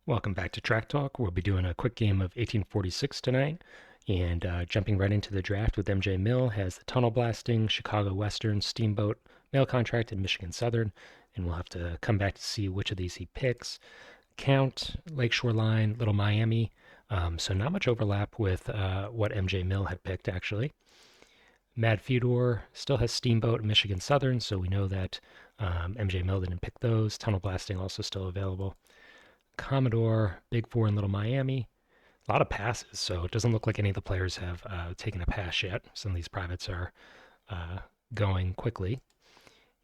Welcome back to Track Talk. We'll be doing a quick game of 1846 tonight and jumping right into the draft with MJ Mill has the Tunnel Blasting, Chicago Western, Steamboat, Mail Contract, and Michigan Southern. And we'll have to come back to see which of these he picks. Count, Lakeshore Line, Little Miami. So not much overlap with what MJ Mill had picked, actually. Mad Fedor still has Steamboat and Michigan Southern, so we know that MJ Mill didn't pick those. Tunnel Blasting also still available. Commodore, Big Four, and Little Miami. A lot of passes, so it doesn't look like any of the players have taken a pass yet. Some of these privates are going quickly.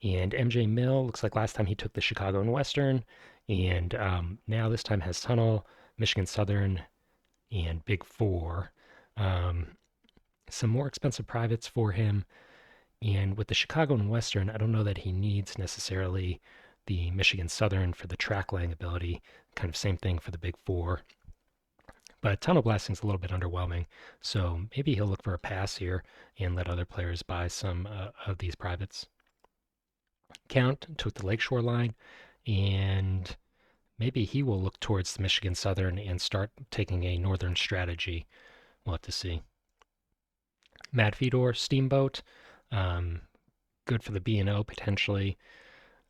And MJ Mill looks like last time he took the Chicago and Western, and now this time has Tunnel, Michigan Southern, and Big Four. Some more expensive privates for him. And with the Chicago and Western, I don't know that he needs necessarily the Michigan Southern for the track laying ability. Kind of same thing for the Big Four. But Tunnel Blasting's a little bit underwhelming, so maybe he'll look for a pass here and let other players buy some of these privates. Count took the Lakeshore line, and maybe he will look towards the Michigan Southern and start taking a northern strategy. We'll have to see. Mad Fedor, Steamboat, good for the B&O potentially,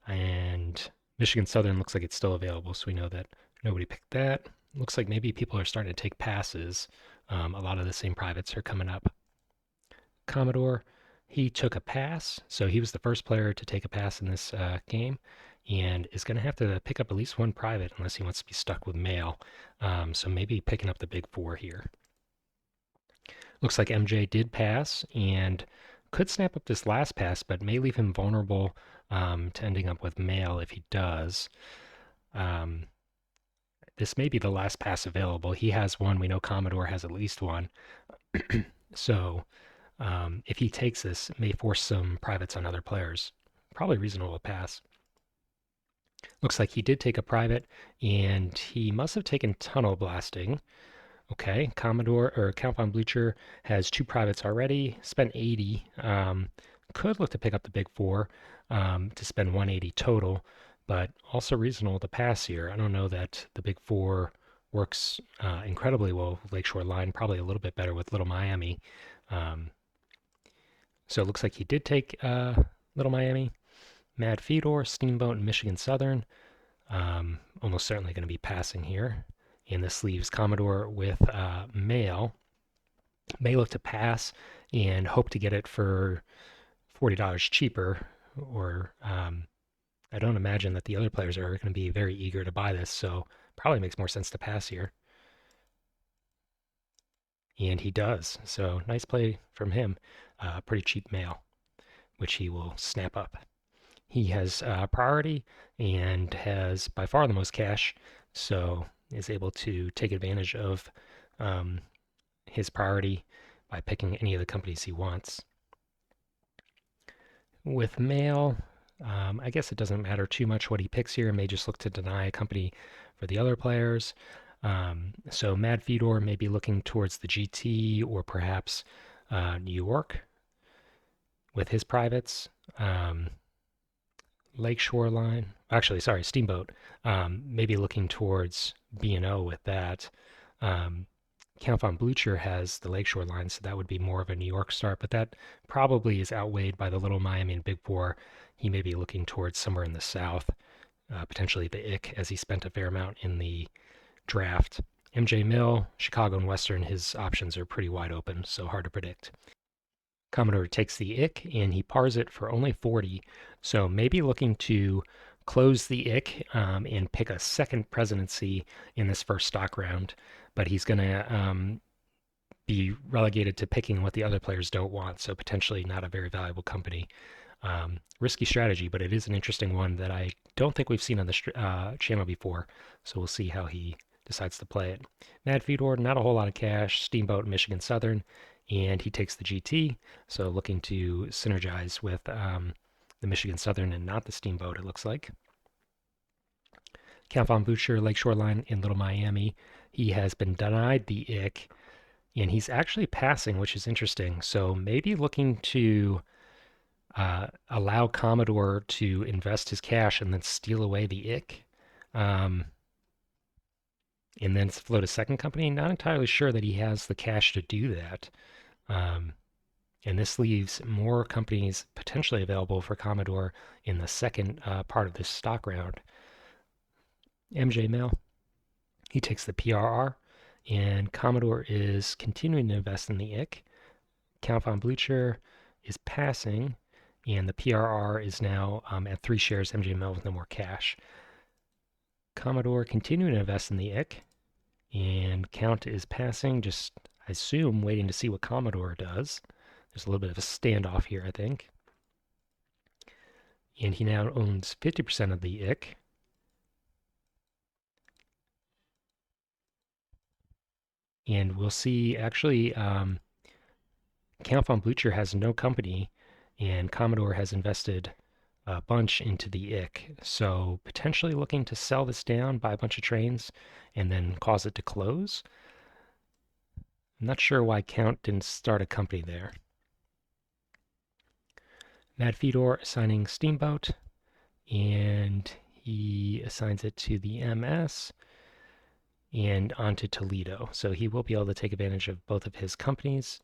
and Michigan Southern looks like it's still available, so we know that nobody picked that. Looks like maybe people are starting to take passes. A lot of the same privates are coming up. Commodore, he took a pass, so he was the first player to take a pass in this game, and is going to have to pick up at least one private unless he wants to be stuck with mail. So maybe picking up the Big Four here. Looks like MJ did pass and could snap up this last pass, but may leave him vulnerable to ending up with mail if he does. This may be the last pass available. He has one. We know Commodore has at least one. So if he takes this, it may force some privates on other players. Probably reasonable to pass. Looks like he did take a private, and he must have taken Tunnel Blasting. Okay, Commodore or Count von Bleacher has two privates already. Spent 80. Could look to pick up the Big Four to spend 180 total, but also reasonable to pass here. I don't know that the Big Four works incredibly well with Lakeshore Line. Probably a little bit better with Little Miami. So it looks like he did take Little Miami. Mad Fedor, Steamboat, and Michigan Southern. Almost certainly going to be passing here. And this leaves Commodore with Mail. May look to pass and hope to get it for $40 cheaper. Or I don't imagine that the other players are going to be very eager to buy this, so probably makes more sense to pass here. And he does. So nice play from him. Pretty cheap Mail, which he will snap up. He has priority and has by far the most cash, so is able to take advantage of his priority by picking any of the companies he wants. With Mail, I guess it doesn't matter too much what he picks here. It may just look to deny a company for the other players. So Mad Fedor may be looking towards the GT or perhaps New York with his privates. Lakeshore Line, actually, sorry, Steamboat, maybe looking towards B&O with that. Count von Blucher has the Lakeshore Line, so that would be more of a New York start, but that probably is outweighed by the Little Miami and Big Four. He may be looking towards somewhere in the South, potentially the IC, as he spent a fair amount in the draft. MJ Mill, Chicago and Western, his options are pretty wide open, so hard to predict. Commodore takes the IC and he pars it for only 40. So maybe looking to close the IC and pick a second presidency in this first stock round. But he's going to be relegated to picking what the other players don't want. So potentially not a very valuable company. Risky strategy, but it is an interesting one that I don't think we've seen on the channel before. So we'll see how he decides to play it. Mad Fedor, not a whole lot of cash. Steamboat, Michigan Southern, and he takes the GT. So looking to synergize with the Michigan Southern and not the Steamboat, it looks like. Count von Butcher, Lakeshore Line in Little Miami. He has been denied the IC, and he's actually passing, which is interesting. So maybe looking to allow Commodore to invest his cash and then steal away the IC. and then float a second company. Not entirely sure that he has the cash to do that. Um, and this leaves more companies potentially available for Commodore in the second part of this stock round. MJ Mail, he takes the PRR, and Commodore is continuing to invest in the IC. Count von Blucher is passing, and the PRR is now at 3 shares MJ Mill with no more cash. Commodore continuing to invest in the IC, and Count is passing, just, I assume, waiting to see what Commodore does. There's a little bit of a standoff here, I think. And he now owns 50% of the IC. And we'll see, actually, Count von Blucher has no company, and Commodore has invested a bunch into the IC. So potentially looking to sell this down, buy a bunch of trains, and then cause it to close. I'm not sure why Count didn't start a company there. Mad Fedor assigning Steamboat, and he assigns it to the MS and onto Toledo. So he will be able to take advantage of both of his companies,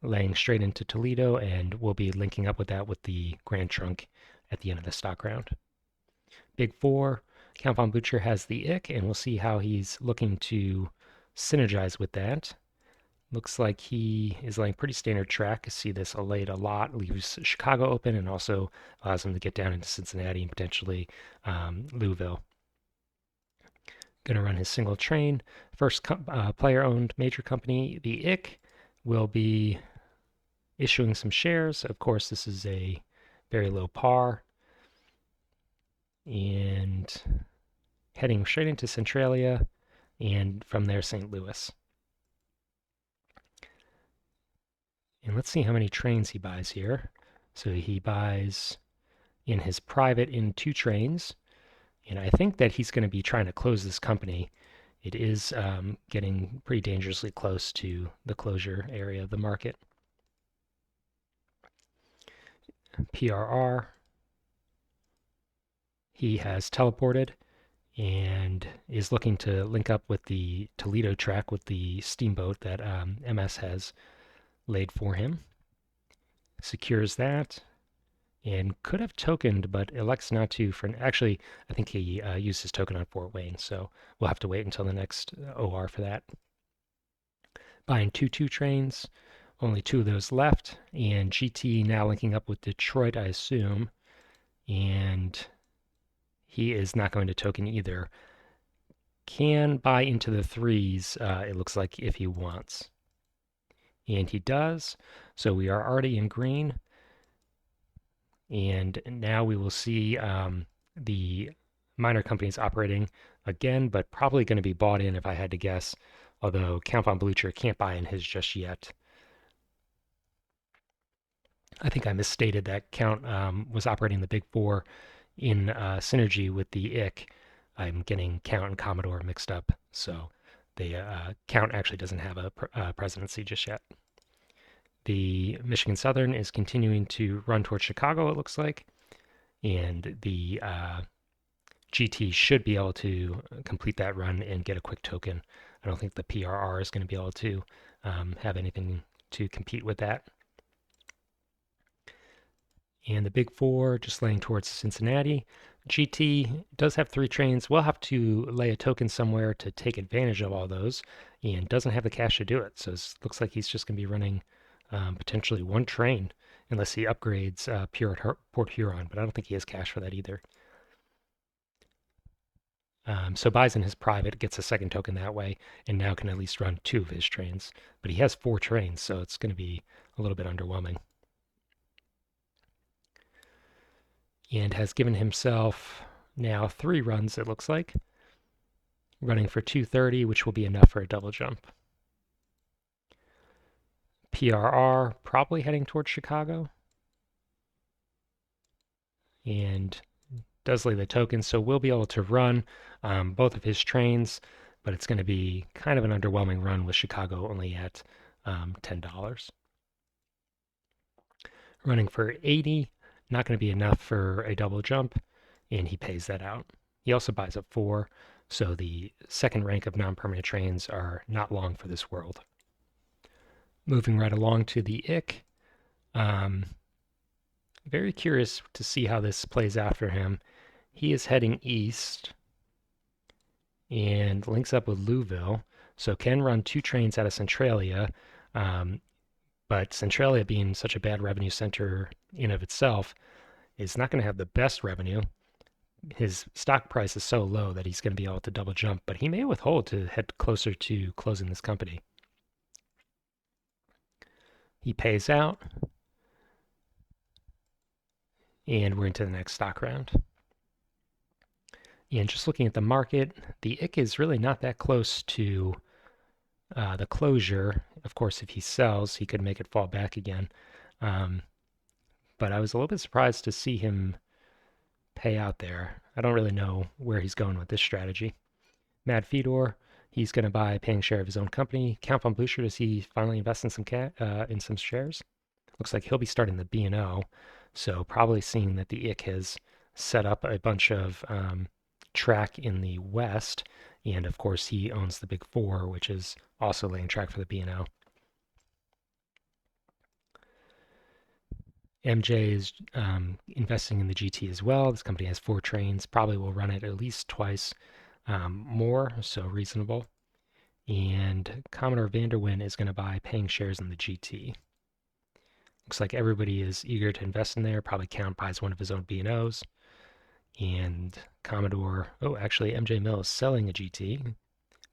laying straight into Toledo, and we'll be linking up with that with the Grand Trunk at the end of the stock round. Big Four, Count von Butcher has the IC, and we'll see how he's looking to synergize with that. Looks like he is laying pretty standard track. I see this laid a lot, leaves Chicago open, and also allows him to get down into Cincinnati and potentially Louisville. Going to run his single train. First player-owned major company, the IC, will be issuing some shares. Of course, this is a very low par. And heading straight into Centralia, and from there, St. Louis. And let's see how many trains he buys here. So he buys in his private in 2 trains. And I think that he's going to be trying to close this company. It is getting pretty dangerously close to the closure area of the market. PRR, he has teleported and is looking to link up with the Toledo track with the steamboat that MS has laid for him. Secures that and could have tokened, but elects not to. Actually, I think he used his token on Fort Wayne, so we'll have to wait until the next OR for that. Buying 2 trains, only 2 of those left, and GT now linking up with Detroit, I assume, and he is not going to token either. Can buy into the 3s, it looks like, if he wants. And he does, so we are already in green. And now we will see the minor companies operating again, but probably going to be bought in if I had to guess, although Count von Blucher can't buy in his just yet. I think I misstated that Count was operating the Big Four in synergy with the IC. I'm getting Count and Commodore mixed up, so the Count actually doesn't have a presidency just yet. The Michigan Southern is continuing to run towards Chicago, it looks like, and the GT should be able to complete that run and get a quick token. I don't think the PRR is going to be able to have anything to compete with that. And the Big Four just laying towards Cincinnati. GT does have 3 trains. We'll have to lay a token somewhere to take advantage of all those, and doesn't have the cash to do it. So it looks like he's just going to be running potentially 1 train, unless he upgrades Port Huron, but I don't think he has cash for that either. So buys in his private, gets a second token that way, and now can at least run 2 of his trains. But he has 4 trains, so it's going to be a little bit underwhelming. And has given himself now 3 runs, it looks like, running for 230, which will be enough for a double jump. PRR probably heading towards Chicago, and does lay the token, so we'll be able to run both of his trains, but it's going to be kind of an underwhelming run with Chicago only at $10. Running for 80, not going to be enough for a double jump, and he pays that out. He also buys up 4, So the second rank of non-permanent trains are not long for this world. Moving right along to the ick. Um, Very curious to see how this plays out for him. He is heading east and links up with Louisville, so can run 2 trains out of Centralia. Um, but Centralia, being such a bad revenue center in of itself, is not going to have the best revenue. His stock price is so low that he's going to be able to double jump, but he may withhold to head closer to closing this company. He pays out, and we're into the next stock round. And just looking at the market, the ick is really not that close to the closure. Of course, if he sells, he could make it fall back again. Um, but I was a little bit surprised to see him pay out there. I don't really know where he's going with this strategy. Mad Fedor, he's going to buy a paying share of his own company. Count von Blucher, does he finally invest in some shares? Looks like he'll be starting the B&O, so probably seeing that the IC has set up a bunch of track in the west, and of course he owns the Big Four, which is also laying track for the B&O. MJ is investing in the GT as well. This company has 4 trains, probably will run it at least twice more, so reasonable. And Commodore Vanderwyn is going to buy paying shares in the GT. Looks like everybody is eager to invest in there. Probably Count buys one of his own B&Os. And Commodore, oh, actually, MJ Mill is selling a GT,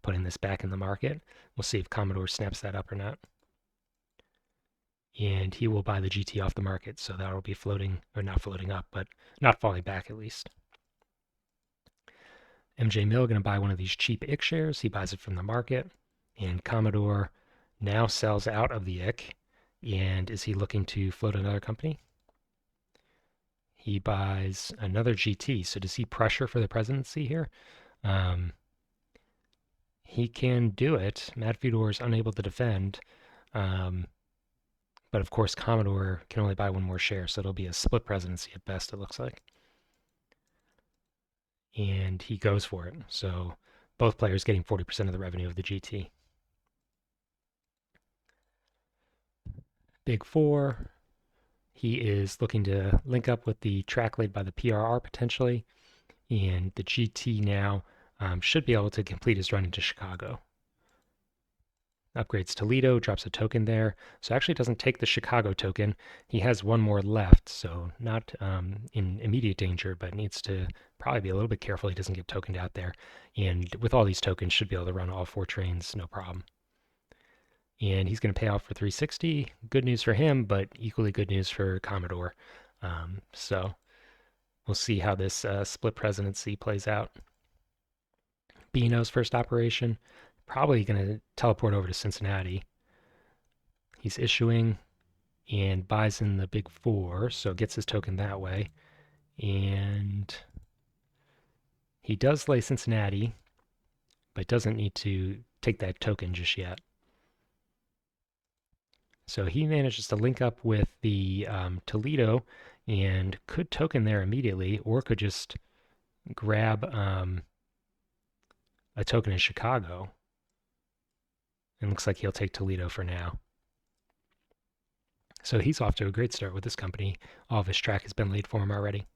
putting this back in the market. We'll see if Commodore snaps that up or not. And he will buy the GT off the market, so that will be floating, or not floating up, but not falling back at least. MJ Mill going to buy one of these cheap IC shares. He buys it from the market. And Commodore now sells out of the IC. And is he looking to float another company? He buys another GT. So does he pressure for the presidency here? He can do it. Mad Fedor is unable to defend. But of course, Commodore can only buy one more share, so it'll be a split presidency at best, it looks like. And he goes for it. So both players getting 40% of the revenue of the GT. Big Four, he is looking to link up with the track laid by the PRR potentially. And the GT now should be able to complete his run into Chicago. Upgrades Toledo, drops a token there. So actually doesn't take the Chicago token. He has one more left, so not in immediate danger, but needs to probably be a little bit careful he doesn't get tokened out there. And with all these tokens, should be able to run all 4 trains, no problem. And he's going to pay off for 360. Good news for him, but equally good news for Commodore. So we'll see how this split presidency plays out. B&O's first operation, probably going to teleport over to Cincinnati. He's issuing and buys in the Big Four, so gets his token that way. And he does lay Cincinnati, but doesn't need to take that token just yet. So he manages to link up with the Toledo and could token there immediately, or could just grab a token in Chicago. And looks like he'll take Toledo for now. So he's off to a great start with this company. All of his track has been laid for him already.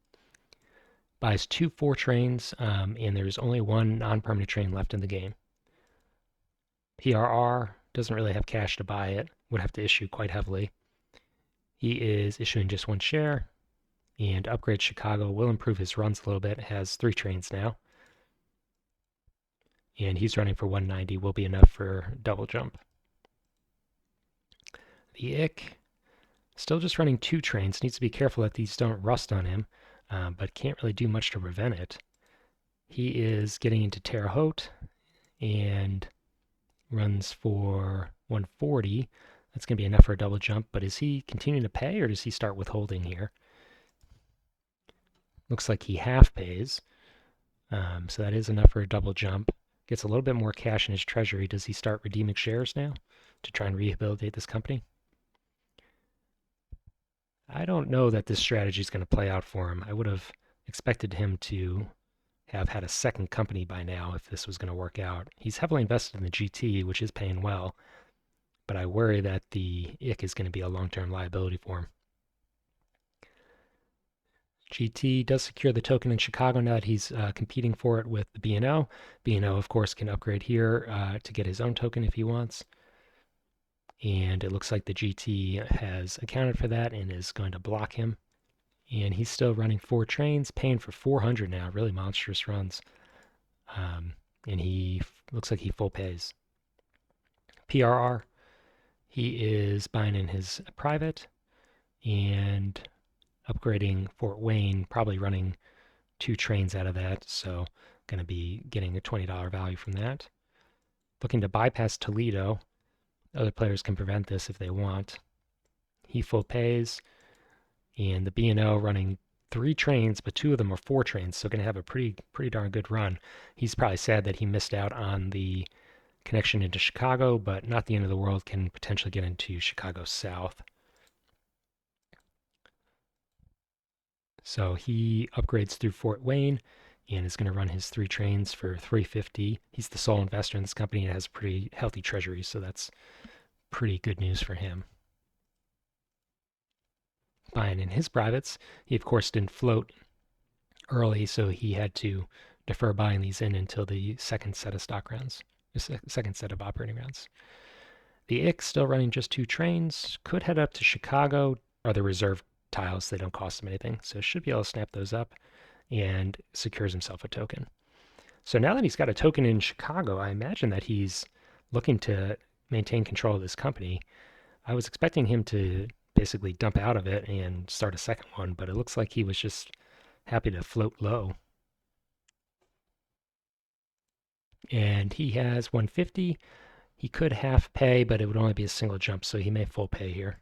Buys 2 4 trains, and there's only 1 non-permanent train left in the game. PRR doesn't really have cash to buy it, would have to issue quite heavily. He is issuing just 1 share, and Upgrade Chicago will improve his runs a little bit. Has 3 trains now. And he's running for 190, will be enough for double jump. The IC, still just running 2 trains. Needs to be careful that these don't rust on him, but can't really do much to prevent it. He is getting into Terre Haute and runs for 140. That's going to be enough for a double jump, but is he continuing to pay or does he start withholding here? Looks like he half pays, so that is enough for a double jump. Gets a little bit more cash in his treasury. Does he start redeeming shares now to try and rehabilitate this company? I don't know that this strategy is going to play out for him. I would have expected him to have had a second company by now if this was going to work out. He's heavily invested in the GT, which is paying well, but I worry that the IC is going to be a long-term liability for him. GT does secure the token in Chicago now that he's competing for it with the B&O. B&O, of course, can upgrade here to get his own token if he wants. And it looks like the GT has accounted for that and is going to block him. And he's still running 4 trains, paying for 400 now, really monstrous runs. And he looks like he full pays. PRR, he is buying in his private and upgrading Fort Wayne, probably running 2 trains out of that, so going to be getting a $20 value from that. Looking to bypass Toledo. Other players can prevent this if they want. He full pays, and the B&O running 3 trains, but 2 of them are 4 trains, so going to have a pretty darn good run. He's probably sad that he missed out on the connection into Chicago, but not the end of the world, can potentially get into Chicago South. So he upgrades through Fort Wayne and is going to run his 3 trains for $350. He's the sole investor in this company and has a pretty healthy treasury, so that's pretty good news for him. Buying in his privates, he of course didn't float early, so he had to defer buying these in until the second set of stock rounds, the second set of operating rounds. The IC still running just 2 trains, could head up to Chicago, or the reserve tiles, they don't cost him anything, so should be able to snap those up and secures himself a token. So now that he's got a token in Chicago, I imagine that he's looking to maintain control of this company. I was expecting him to basically dump out of it and start a second one, but it looks like he was just happy to float low. And he has 150. He could half pay, but it would only be a single jump, so he may full pay here.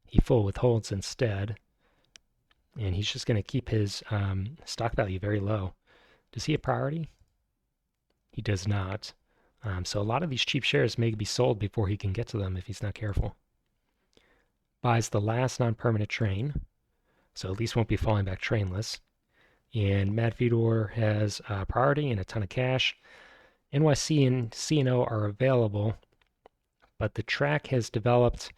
He full withholds instead, and he's just going to keep his stock value very low. Does he have priority? He does not. So a lot of these cheap shares may be sold before he can get to them if he's not careful. Buys the last non-permanent train, so at least won't be falling back trainless. And Mad Fedor has priority and a ton of cash. NYC and C&O are available, but the track has developed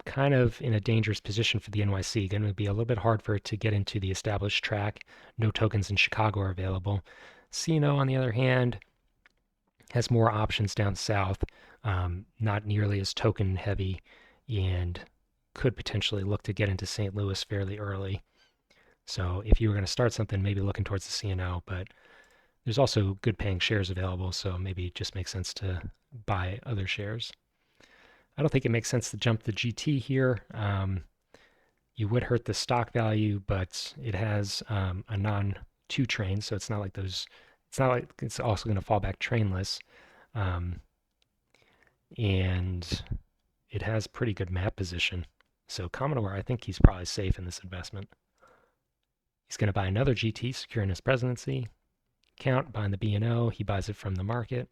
kind of in a dangerous position for the NYC. Going to be a little bit hard for it to get into the established track. No tokens in Chicago are available. C&O, on the other hand, has more options down south, not nearly as token heavy, and could potentially look to get into St. Louis fairly early. So if you were going to start something, maybe looking towards the C&O, but there's also good paying shares available, so maybe it just makes sense to buy other shares. I don't think it makes sense to jump the GT here. You would hurt the stock value, but it has a non-2 train, so it's not like those. It's not like it's also going to fall back trainless, and it has pretty good map position. So Commodore, I think he's probably safe in this investment. He's going to buy another GT, securing his presidency. Count buying the B&O. He buys it from the market.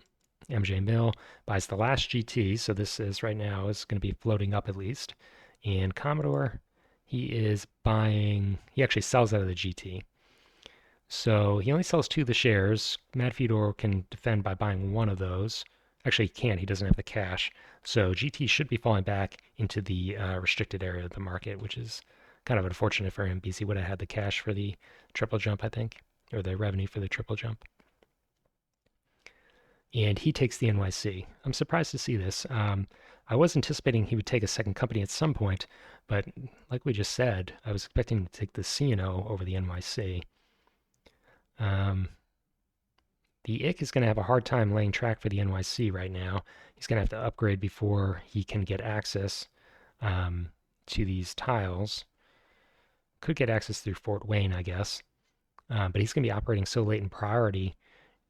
MJ Mill buys the last GT, so this is right now is going to be floating up at least. And Commodore, he is buying, he actually sells out of the GT. So he only sells 2 of the shares. Mad Fedor can defend by buying 1 of those. Actually, he can't, he doesn't have the cash. So GT should be falling back into the restricted area of the market, which is kind of unfortunate for him because he would have had the cash for the triple jump, I think, or the revenue for the triple jump. And he takes the NYC. I'm surprised to see this. I was anticipating he would take a second company at some point, but like we just said, I was expecting him to take the C&O over the NYC. The IC is going to have a hard time laying track for the NYC right now. He's going to have to upgrade before he can get access to these tiles. Could get access through Fort Wayne, I guess. But he's going to be operating so late in priority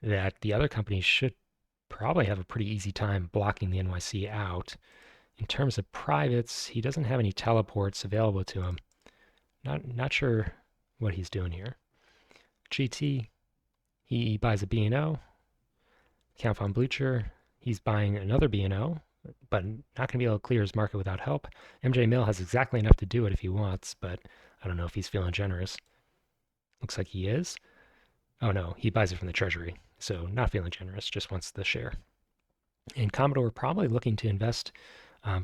that the other companies should probably have a pretty easy time blocking the NYC out. In terms of privates, he doesn't have any teleports available to him. Not sure what he's doing here. GT, he buys a B&O. Count von Blucher, he's buying another B&O, but not going to be able to clear his market without help. MJ Mill has exactly enough to do it if he wants, but I don't know if he's feeling generous. Looks like he is. Oh no, he buys it from the treasury. So not feeling generous, just wants the share. And Commodore probably looking to invest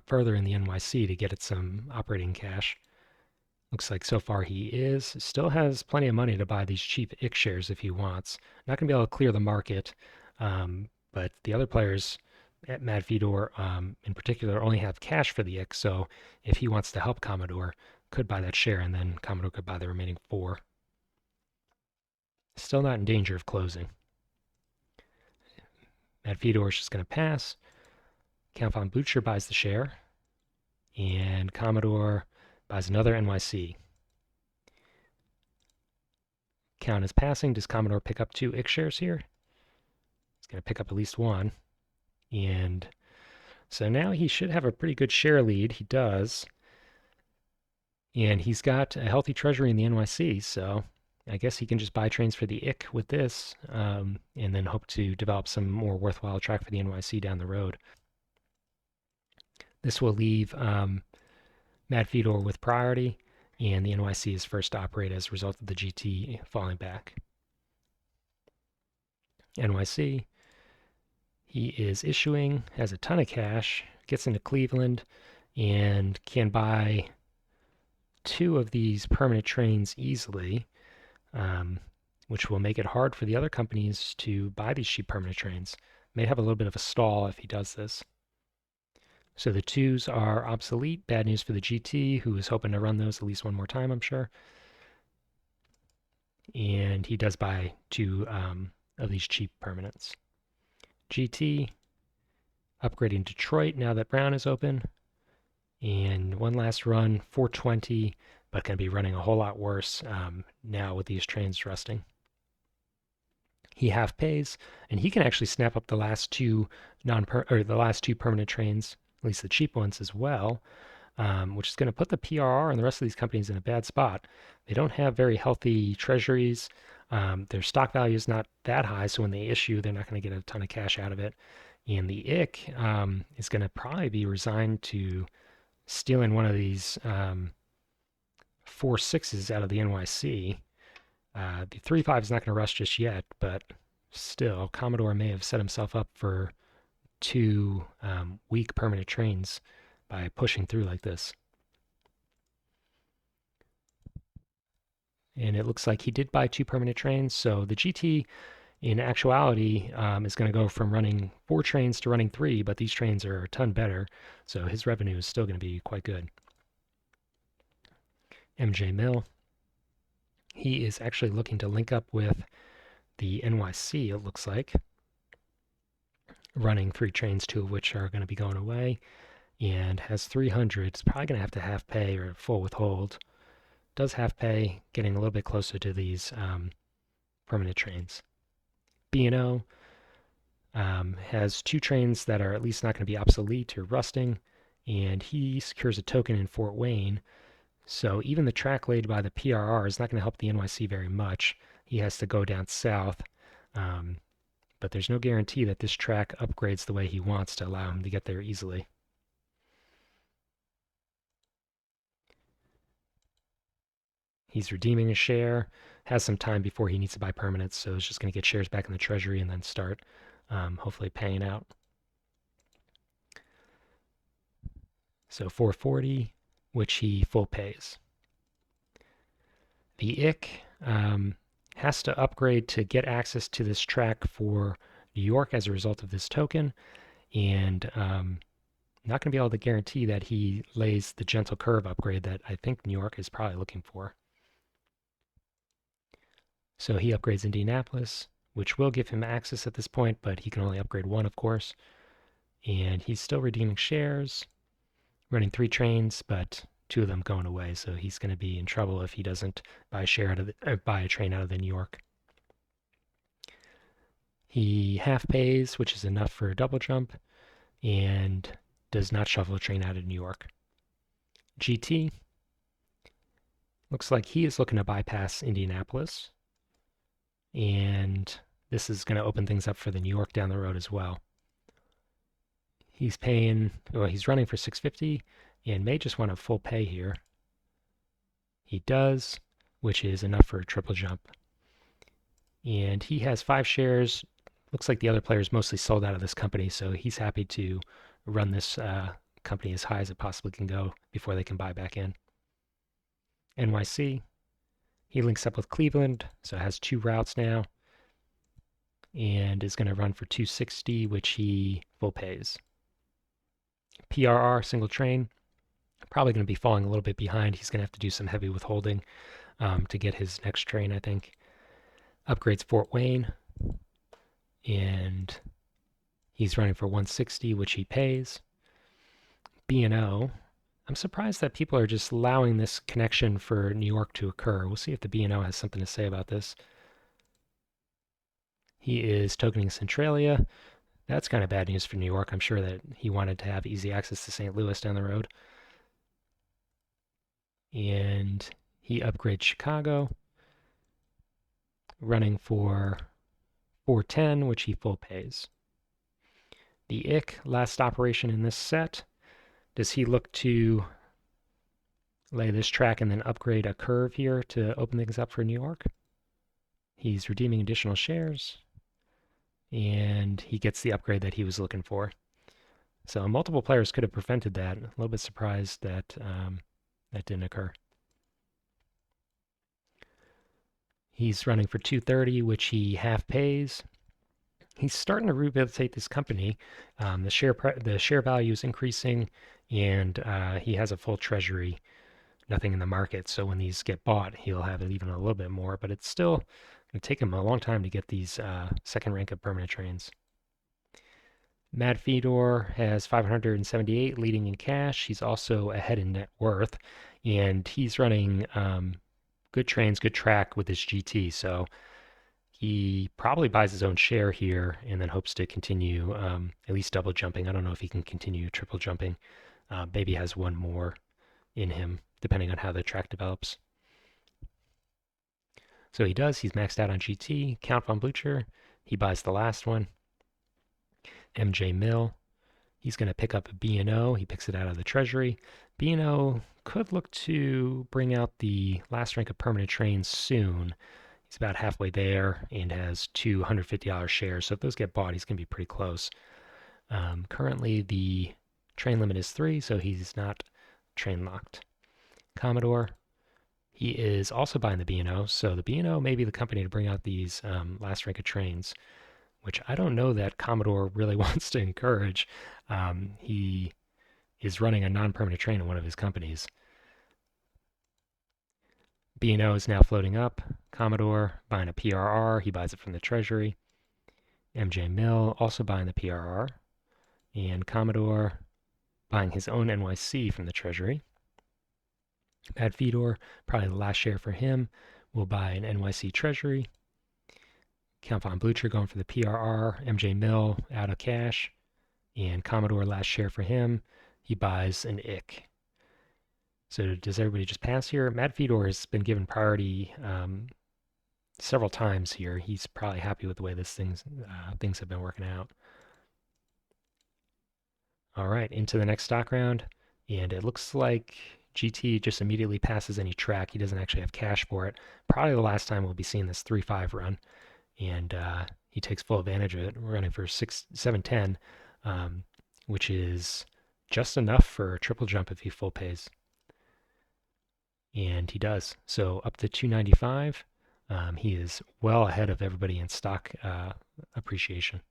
further in the NYC to get it some operating cash. Looks like so far he is. Still has plenty of money to buy these cheap IC shares if he wants. Not going to be able to clear the market, but the other players at Mad Fedor in particular only have cash for the IC. So if he wants to help Commodore, could buy that share and then Commodore could buy the remaining 4. Still not in danger of closing. Mad Fedor is just going to pass. Count von Butcher buys the share, and Commodore buys another NYC. Count is passing. Does Commodore pick up 2 IC shares here? He's going to pick up at least 1. And so now he should have a pretty good share lead. He does. And he's got a healthy treasury in the NYC, so I guess he can just buy trains for the IC with this, and then hope to develop some more worthwhile track for the NYC down the road. This will leave Mad Fedor with priority, and the NYC is first to operate as a result of the GT falling back. NYC, he is issuing, has a ton of cash, gets into Cleveland, and can buy 2 of these permanent trains easily, which will make it hard for the other companies to buy these cheap permanent trains. May have a little bit of a stall if he does this. So the 2s are obsolete. Bad news for the GT, who is hoping to run those at least one more time, I'm sure. And he does buy 2 of these cheap permanents. GT, upgrading Detroit now that Brown is open. And one last run, 420, but going to be running a whole lot worse now with these trains rusting. He half pays, and he can actually snap up the last 2 permanent trains, at least the cheap ones as well, which is going to put the PRR and the rest of these companies in a bad spot. They don't have very healthy treasuries. Their stock value is not that high, so when they issue, they're not going to get a ton of cash out of it. And the IC is going to probably be resigned to stealing one of these 4.6s out of the NYC. The 3.5 is not going to rush just yet, but still, Commodore may have set himself up for 2 weak permanent trains by pushing through like this. And it looks like he did buy 2 permanent trains, so the GT in actuality is going to go from running 4 trains to running 3, but these trains are a ton better, so his revenue is still going to be quite good. MJ Mill, he is actually looking to link up with the NYC, it looks like, running 3 trains, 2 of which are going to be going away, and has 300. It's probably going to have to half pay or full withhold. Does half pay, getting a little bit closer to these permanent trains. B&O has 2 trains that are at least not going to be obsolete or rusting, and he secures a token in Fort Wayne. So even the track laid by the PRR is not going to help the NYC very much. He has to go down south, but there's no guarantee that this track upgrades the way he wants to allow him to get there easily. He's redeeming a share, has some time before he needs to buy permanents, so he's just going to get shares back in the treasury and then start hopefully paying out. So 440, which he full pays. The IC has to upgrade to get access to this track for New York as a result of this token, and not going to be able to guarantee that he lays the gentle curve upgrade that I think New York is probably looking for. So he upgrades Indianapolis, which will give him access at this point, but he can only upgrade 1, of course. And he's still redeeming shares, running 3 trains, but 2 of them going away. So he's going to be in trouble if he doesn't buy a train out of the New York. He half pays, which is enough for a double jump, and does not shuffle a train out of New York. GT looks like he is looking to bypass Indianapolis, and this is going to open things up for the New York down the road as well. He's running for 650 and may just want a full pay here. He does, which is enough for a triple jump. And he has 5 shares. Looks like the other players mostly sold out of this company, so he's happy to run this company as high as it possibly can go before they can buy back in. NYC, he links up with Cleveland, so has 2 routes now, and is going to run for 260, which he full pays. PRR, single train, probably going to be falling a little bit behind. He's going to have to do some heavy withholding to get his next train, I think. Upgrades Fort Wayne, and he's running for 160, which he pays. B&O, I'm surprised that people are just allowing this connection for New York to occur. We'll see if the B&O has something to say about this. He is tokening Centralia. That's kind of bad news for New York. I'm sure that he wanted to have easy access to St. Louis down the road. And he upgrades Chicago, running for 410, which he full pays. The IC, last operation in this set. Does he look to lay this track and then upgrade a curve here to open things up for New York? He's redeeming additional shares, and he gets the upgrade that he was looking for. So multiple players could have prevented that. A little bit surprised that that didn't occur. He's running for 230, which he half pays. He's starting to rehabilitate this company. The share value is increasing, and he has a full treasury, nothing in the market. So when these get bought, he'll have even a little bit more. But it's still going to take him a long time to get these second rank of permanent trains. Mad Fedor has 578, leading in cash. He's also ahead in net worth, and he's running good trains, good track with his GT. So he probably buys his own share here and then hopes to continue at least double jumping. I don't know if he can continue triple jumping. Maybe has one more in him, depending on how the track develops. So he does. He's maxed out on GT. Count von Blucher, he buys the last one. MJ Mill, he's going to pick up a B&O. He picks it out of the treasury. B&O could look to bring out the last rank of permanent trains soon. He's about halfway there and has two $150 shares. So if those get bought, he's going to be pretty close. Currently, the train limit is 3, so he's not train locked. Commodore, he is also buying the B&O. So the B&O may be the company to bring out these last rank of trains, which I don't know that Commodore really wants to encourage. He is running a non-permanent train in one of his companies. B&O is now floating up. Commodore buying a PRR. He buys it from the treasury. MJ Mill also buying the PRR. And Commodore buying his own NYC from the treasury. Mad Fedor, probably the last share for him, will buy an NYC treasury. Count von Blucher going for the PRR. MJ Mill out of cash. And Commodore, last share for him. He buys an IC. So does everybody just pass here? Mad Fedor has been given priority several times here. He's probably happy with the way things have been working out. All right, into the next stock round. And it looks like GT just immediately passes any track. He doesn't actually have cash for it. Probably the last time we'll be seeing this 3-5 run. And he takes full advantage of it, running for 710, which is just enough for a triple jump if he full pays. And he does. So up to 295, he is well ahead of everybody in stock appreciation.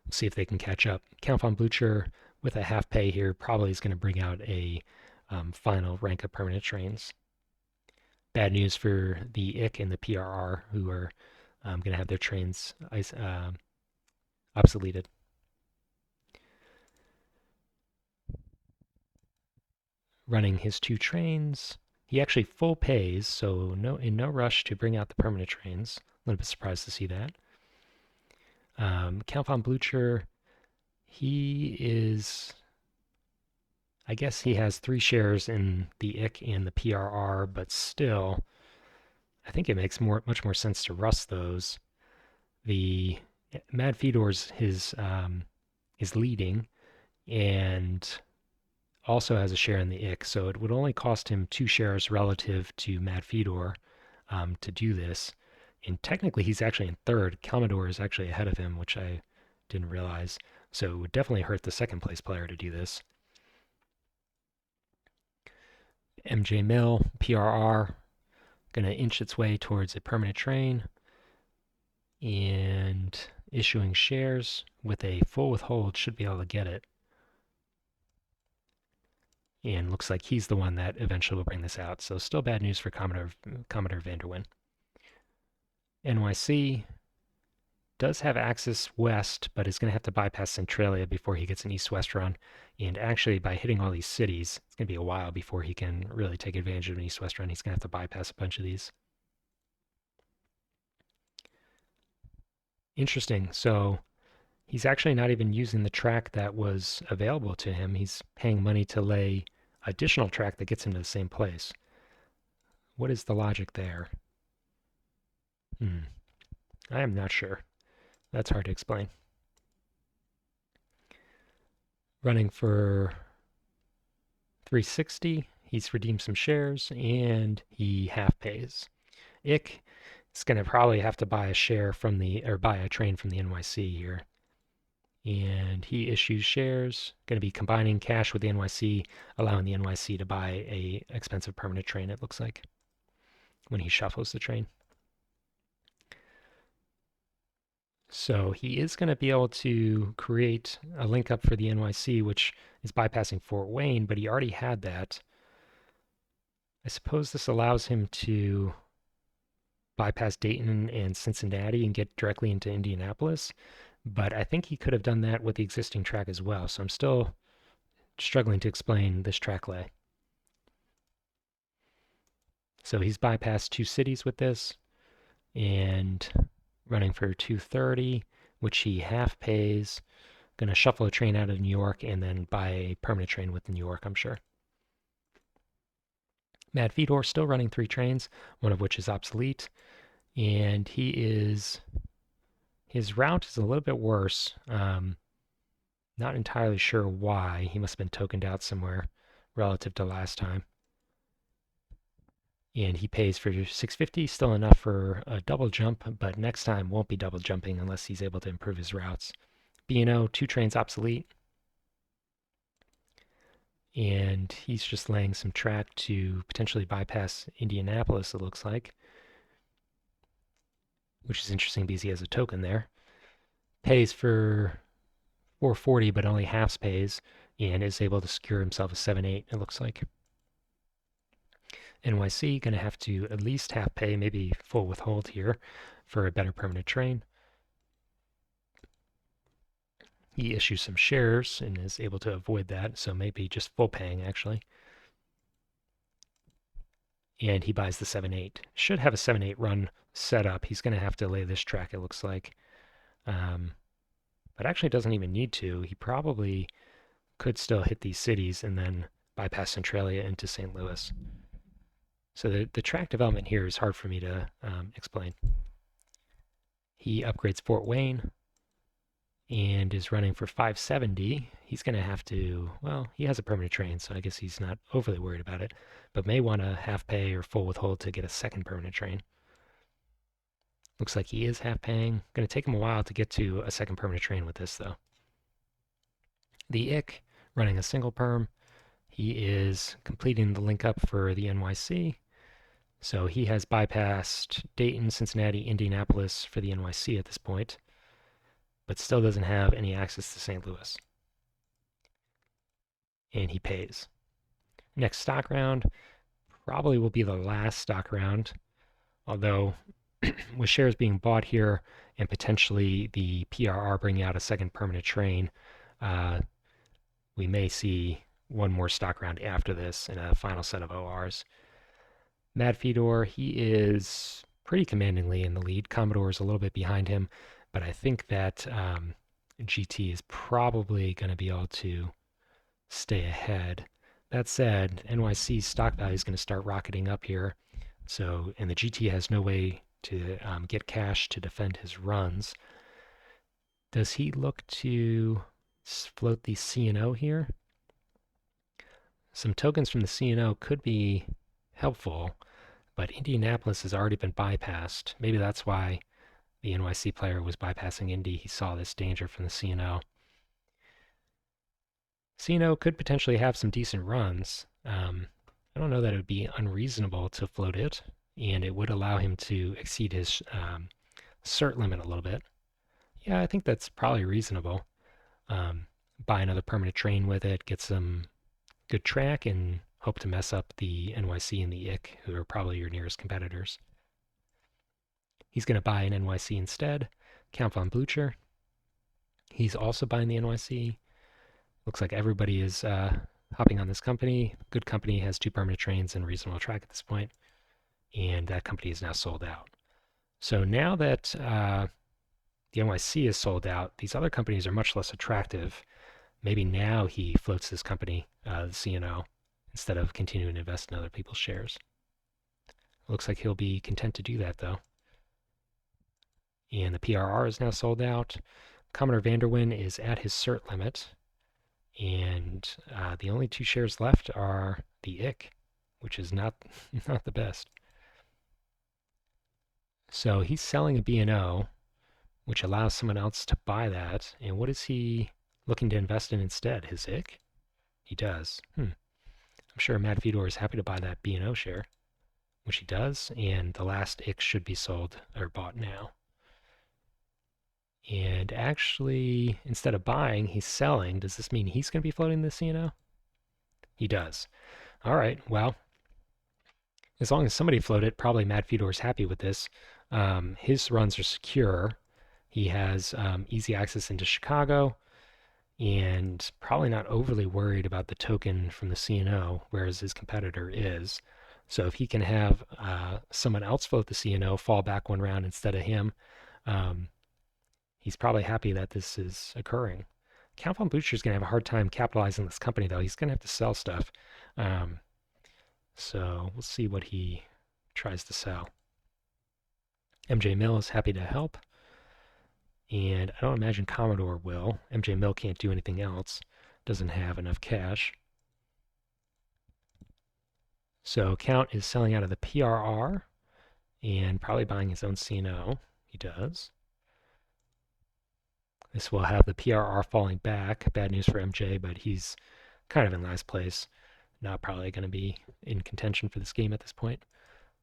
We'll see if they can catch up. Count von Blucher with a half pay here probably is going to bring out a final rank of permanent trains. Bad news for the IC and the PRR, who are going to have their trains obsoleted. Running his 2 trains. He actually full pays, so in no rush to bring out the permanent trains. A little bit surprised to see that. Count von Blucher, he is, I guess he has 3 shares in the IC and the PRR, but still, I think it makes much more sense to rust those. The Mad Fedor's is leading, and also has a share in the IC, so it would only cost him 2 shares relative to Mad Fedor to do this. And technically, he's actually in third. Commodore is actually ahead of him, which I didn't realize. So it would definitely hurt the second place player to do this. MJ Mill, PRR, going to inch its way towards a permanent train and issuing shares with a full withhold should be able to get it. And looks like he's the one that eventually will bring this out. So still bad news for Commodore Vanderwyn. NYC does have access west, but is going to have to bypass Centralia before he gets an east-west run. And actually, by hitting all these cities, it's going to be a while before he can really take advantage of an east-west run. He's going to have to bypass a bunch of these. Interesting. So he's actually not even using the track that was available to him. He's paying money to lay additional track that gets him to the same place. What is the logic there? I am not sure. That's hard to explain. Running for 360, he's redeemed some shares and he half pays. Ick is going to probably have to buy a share from buy a train from the NYC here. And he issues shares, going to be combining cash with the NYC, allowing the NYC to buy a expensive permanent train, it looks like, when he shuffles the train. So he is going to be able to create a link up for the NYC, which is bypassing Fort Wayne, but he already had that. I suppose this allows him to bypass Dayton and Cincinnati and get directly into Indianapolis, but I think he could have done that with the existing track as well. So I'm still struggling to explain this track lay. So he's bypassed 2 cities with this and running for 230, which he half pays. Going to shuffle a train out of New York and then buy a permanent train with New York, I'm sure. Mad Fedor still running 3 trains, one of which is obsolete. And his route is a little bit worse. Not entirely sure why. He must have been tokened out somewhere relative to last time. And he pays for 650, still enough for a double jump, but next time won't be double jumping unless he's able to improve his routes. B&O, 2 trains obsolete. And he's just laying some track to potentially bypass Indianapolis, it looks like. Which is interesting because he has a token there. Pays for 440, but only halves pays, and is able to secure himself a 7-8, it looks like. NYC going to have to at least half pay, maybe full withhold here for a better permanent train. He issues some shares and is able to avoid that, so maybe just full paying actually. And he buys the 7-8. Should have a 7-8 run set up. He's going to have to lay this track, it looks like. But actually doesn't even need to. He probably could still hit these cities and then bypass Centralia into St. Louis. So the track development here is hard for me to explain. He upgrades Fort Wayne and is running for 570. He's going to have to, well, he has a permanent train, so I guess he's not overly worried about it, but may want to half pay or full withhold to get a second permanent train. Looks like he is half paying. Going to take him a while to get to a second permanent train with this, though. The IC running a single perm. He is completing the link up for the NYC. So he has bypassed Dayton, Cincinnati, Indianapolis for the NYC at this point, but still doesn't have any access to St. Louis. And he pays. Next stock round probably will be the last stock round, although with shares being bought here and potentially the PRR bringing out a second permanent train, we may see one more stock round after this and a final set of ORs. Mad Fedor, he is pretty commandingly in the lead. Commodore is a little bit behind him, but I think that GT is probably going to be able to stay ahead. That said, NYC's stock value is going to start rocketing up here. So, and the GT has no way to get cash to defend his runs. Does he look to float the C&O here? Some tokens from the CNO could be helpful, but Indianapolis has already been bypassed. Maybe that's why the NYC player was bypassing Indy. He saw this danger from the CNO. CNO could potentially have some decent runs. I don't know that it would be unreasonable to float it, and it would allow him to exceed his cert limit a little bit. Yeah, I think that's probably reasonable. Um, Buy another permanent train with it, get some good track, and hope to mess up the NYC and the IC, who are probably your nearest competitors. He's going to buy an NYC instead. Count von Blucher. He's also buying the NYC. Looks like everybody is hopping on this company. Good company has 2 permanent trains and reasonable track at this point, and that company is now sold out. So now that the NYC is sold out, these other companies are much less attractive. Maybe now he floats this company, the CNO, instead of continuing to invest in other people's shares. Looks like he'll be content to do that, though. And the PRR is now sold out. Commodore Vanderwyn is at his cert limit. And the only 2 shares left are the IC, which is not the best. So he's selling a B&O, which allows someone else to buy that. And what is he looking to invest in instead? His IC? He does. I'm sure Matt Fedor is happy to buy that B&O share, which he does. And the last IC should be sold or bought now. And actually, instead of buying, he's selling. Does this mean he's going to be floating the CNO? He does. All right, well, as long as somebody floated, probably Matt Fedor's happy with this. His runs are secure. He has easy access into Chicago and probably not overly worried about the token from the CNO, whereas his competitor is. So if he can have someone else float the CNO, fall back 1 round instead of him, he's probably happy that this is occurring. Count von Blucher is going to have a hard time capitalizing this company, though. He's going to have to sell stuff. So we'll see what he tries to sell. MJ Mill is happy to help. And I don't imagine Commodore will. MJ Mill can't do anything else. Doesn't have enough cash. So Count is selling out of the PRR and probably buying his own CNO. He does. This will have the PRR falling back. Bad news for MJ, but he's kind of in last place. Not probably going to be in contention for this game at this point.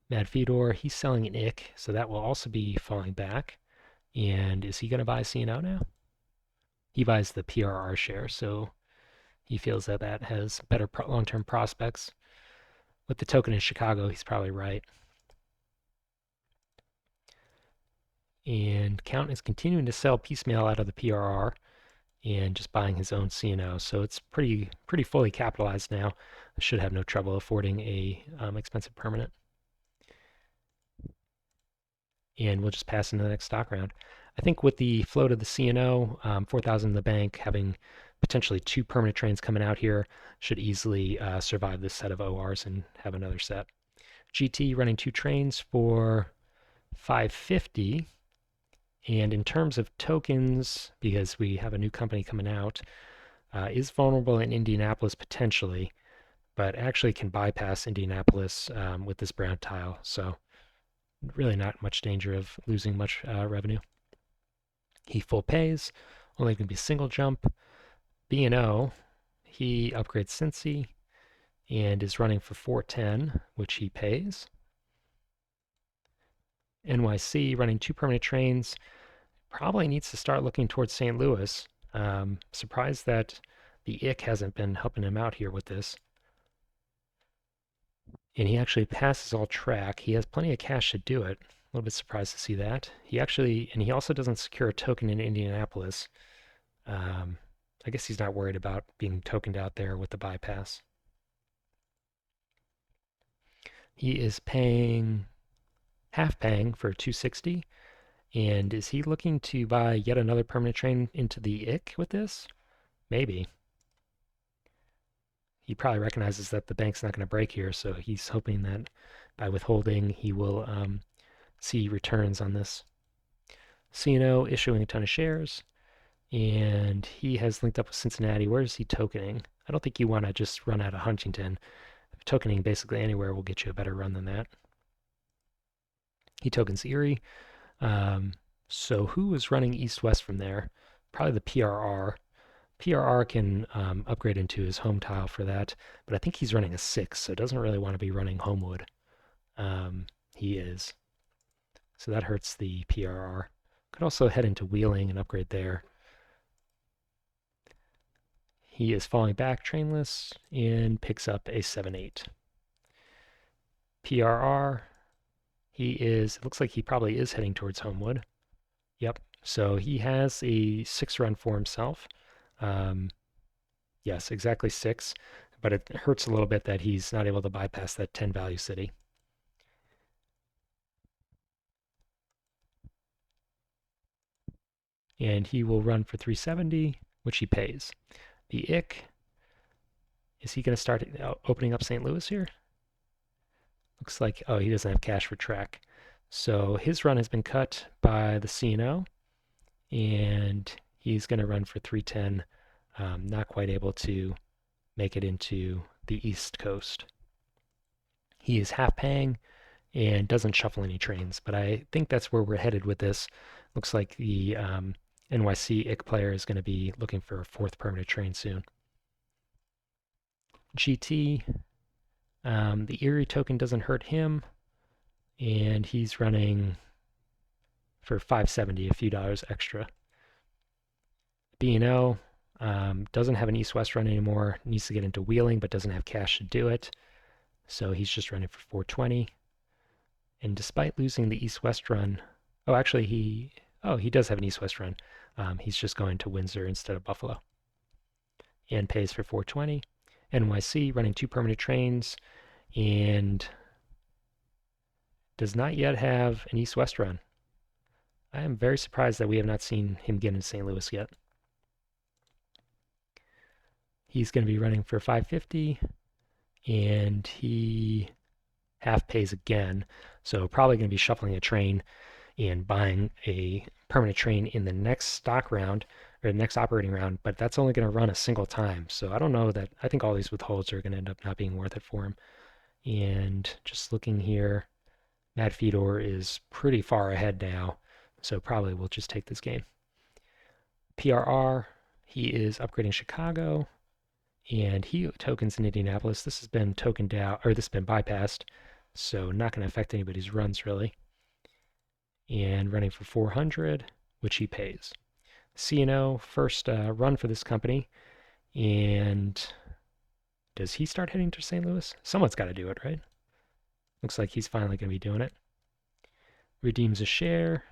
Mad Fedor, he's selling an IC, so that will also be falling back. And is he going to buy CNO now? He buys the PRR share, so he feels that that has better long-term prospects. With the token in Chicago, he's probably right. And Count is continuing to sell piecemeal out of the PRR and just buying his own CNO. So it's pretty fully capitalized now. I should have no trouble affording a expensive permanent. And we'll just pass into the next stock round. I think with the float of the CNO, 4,000 in the bank, having potentially 2 permanent trains coming out here, should easily survive this set of ORs and have another set. GT running 2 trains for 550. And in terms of tokens, because we have a new company coming out, is vulnerable in Indianapolis potentially, but actually can bypass Indianapolis with this brown tile. So really not much danger of losing much revenue. He full pays, only going to be single jump. B&O, he upgrades Cincy and is running for 410, which he pays. NYC running 2 permanent trains, probably needs to start looking towards St. Louis. Surprised that the IC hasn't been helping him out here with this. And he actually passes all track. He has plenty of cash to do it. A little bit surprised to see that. He also doesn't secure a token in Indianapolis. I guess he's not worried about being tokened out there with the bypass. He is half paying for 260. And is he looking to buy yet another permanent train into the IC with this? Maybe. He probably recognizes that the bank's not going to break here, so he's hoping that by withholding, he will see returns on this. CNO issuing a ton of shares, and he has linked up with Cincinnati. Where is he tokening? I don't think you want to just run out of Huntington. Tokening basically anywhere will get you a better run than that. He tokens Erie. Um, so who is running east-west from there? Probably the PRR. PRR can upgrade into his home tile for that, but I think he's running a 6, so doesn't really want to be running Homewood. He is. So that hurts the PRR. Could also head into Wheeling and upgrade there. He is falling back trainless and picks up a 7-8. PRR, it looks like he probably is heading towards Homewood. Yep, so he has a 6 run for himself. Um, yes, exactly 6, but it hurts a little bit that he's not able to bypass that 10 value city. And he will run for 370, which he pays. The Ick, is he going to start opening up St. Louis here? Looks like, oh, he doesn't have cash for track. So his run has been cut by the CNO, and he's going to run for 310, not quite able to make it into the East Coast. He is half paying and doesn't shuffle any trains, but I think that's where we're headed with this. Looks like the NYC IC player is going to be looking for a 4th permanent train soon. GT, the Erie token doesn't hurt him, and he's running for 570, a few dollars extra. B&O doesn't have an east-west run anymore, needs to get into Wheeling, but doesn't have cash to do it. So he's just running for 420. And despite losing the east-west run, actually he does have an east-west run. He's just going to Windsor instead of Buffalo. And pays for 420. NYC running 2 permanent trains and does not yet have an east-west run. I am very surprised that we have not seen him get into St. Louis yet. He's going to be running for 550, and he half pays again. So probably going to be shuffling a train and buying a permanent train in the next stock round or the next operating round, but that's only going to run a single time. So I don't know that, I think all these withholds are going to end up not being worth it for him. And just looking here, Mad Fedor is pretty far ahead now, so probably we'll just take this game. PRR, he is upgrading Chicago, and he tokens in Indianapolis. This has been tokened out, or this has been bypassed, so not going to affect anybody's runs really. And running for 400, which he pays. CNO, first run for this company, and does he start heading to St. Louis? Someone's got to do it, right? Looks like he's finally going to be doing it. Redeems a share,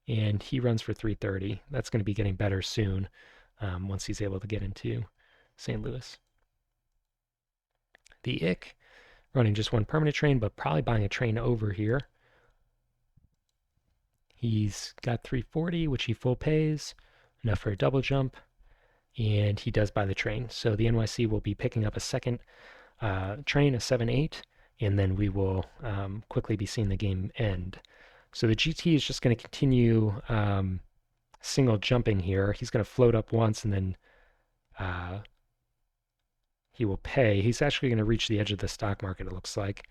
and he runs for 330. That's going to be getting better soon once he's able to get into St. Louis. The Ick, running just 1 permanent train, but probably buying a train over here. He's got 340, which he full pays, enough for a double jump, and he does buy the train. So the NYC will be picking up a second train, a 7-8, and then we will quickly be seeing the game end. So the GT is just going to continue single jumping here. He's going to float up once, and then he will pay. He's actually going to reach the edge of the stock market, it looks like.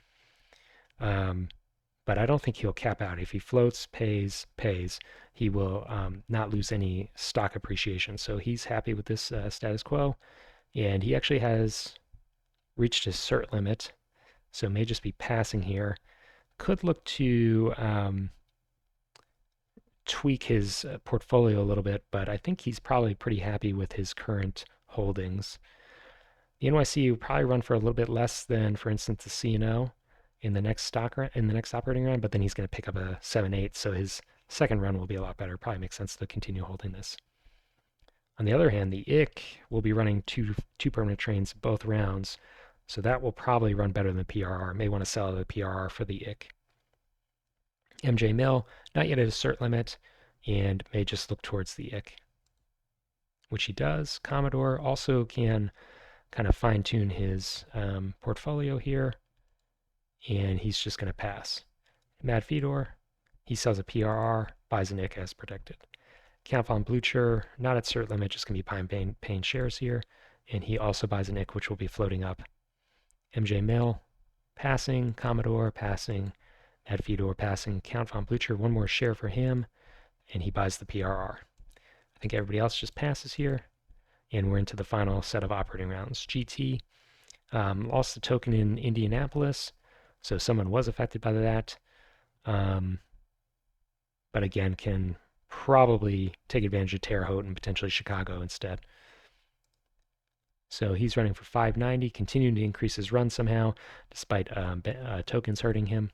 But I don't think he'll cap out. If he floats, pays, he will not lose any stock appreciation. So he's happy with this status quo. And he actually has reached his cert limit, so may just be passing here. Could look to tweak his portfolio a little bit, but I think he's probably pretty happy with his current holdings. The NYC will probably run for a little bit less than, for instance, the CNO in the next operating round, but then he's going to pick up a 7-8, so his second run will be a lot better. Probably makes sense to continue holding this. On the other hand, the IC will be running two permanent trains both rounds, so that will probably run better than the PRR. May want to sell the PRR for the IC. MJ Mill, not yet at a cert limit, and may just look towards the IC, which he does. Commodore also can kind of fine-tune his portfolio here, and he's just going to pass. Mad Fedor, he sells a PRR, buys an IC as protected. Count von Blucher, not at cert limit, just going to be paying shares here. and he also buys an IC, which will be floating up. MJ Mill, passing. Commodore, passing. Ad Fedor, passing. Count von Blucher, one more share for him, and he buys the PRR. I think everybody else just passes here, and we're into the final set of operating rounds. GT lost the token in Indianapolis, so someone was affected by that. But again, can probably take advantage of Terre Haute and potentially Chicago instead. So he's running for 590, continuing to increase his run somehow, despite tokens hurting him.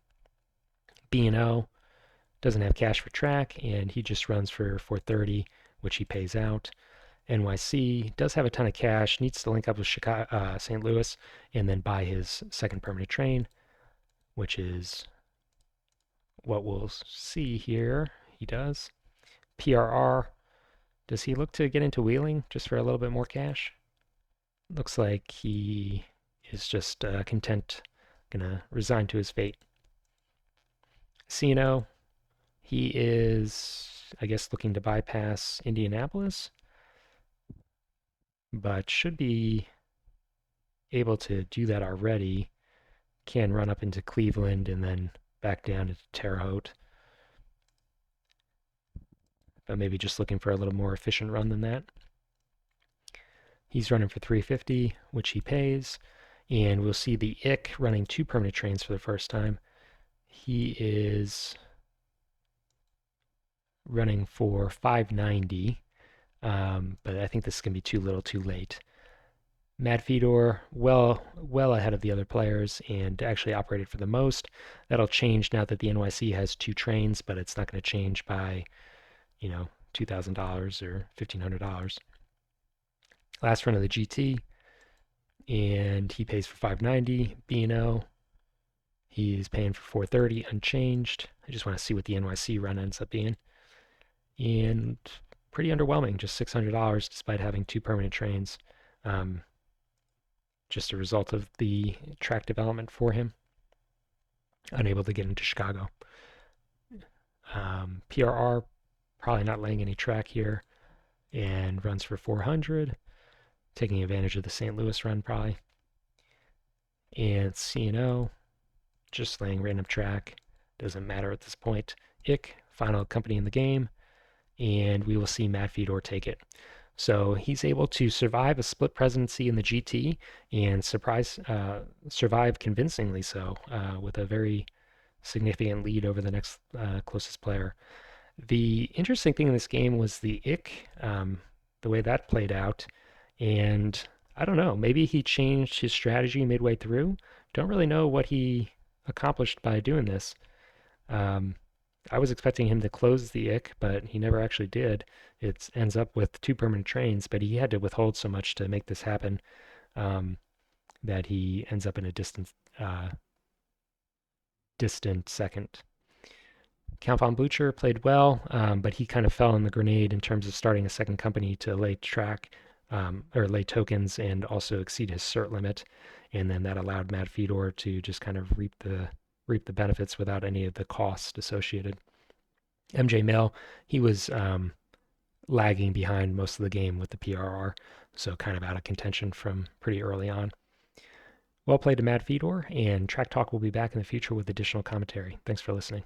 B&O doesn't have cash for track, and he just runs for 430, which he pays out. NYC does have a ton of cash, needs to link up with Chicago, St. Louis, and then buy his second permanent train, which is what we'll see here. He does. PRR, does he look to get into wheeling just for a little bit more cash? Looks like he is just content, gonna resign to his fate. CNO, he is, I guess, looking to bypass Indianapolis, but should be able to do that already. Can run up into Cleveland and then back down into Terre Haute. But maybe just looking for a little more efficient run than that. He's running for 350, which he pays. And we'll see the IC running 2 permanent trains for the first time. He is running for 590, but I think this is going to be too little too late. Mad Fedor, well ahead of the other players and actually operated for the most. That'll change now that the NYC has 2 trains, but it's not going to change by, $2,000 or $1,500. Last run of the GT, and he pays for 590. B&O, he's paying for 430 unchanged. I just want to see what the NYC run ends up being. And pretty underwhelming, just $600 despite having 2 permanent trains. Just a result of the track development for him. Unable to get into Chicago. PRR, probably not laying any track here, and runs for 400, taking advantage of the St. Louis run probably. And CNO, just laying random track, doesn't matter at this point. IC, final company in the game, and we will see Mad Fedor take it. So he's able to survive a split presidency in the GT and survive convincingly so, with a very significant lead over the next closest player. The interesting thing in this game was the IC, the way that played out. And I don't know, maybe he changed his strategy midway through. Don't really know what he accomplished by doing this. I was expecting him to close the IC, but he never actually did. It ends up with 2 permanent trains, but he had to withhold so much to make this happen that he ends up in a distant second. Count von Blucher played well, but he kind of fell in the grenade in terms of starting a second company to lay track or lay tokens and also exceed his cert limit, and then that allowed Mad Fedor to just kind of reap the benefits without any of the cost associated. MJ Mill, he was lagging behind most of the game with the PRR, so kind of out of contention from pretty early on. Well played to Mad Fedor, and Track Talk will be back in the future with additional commentary. Thanks for listening.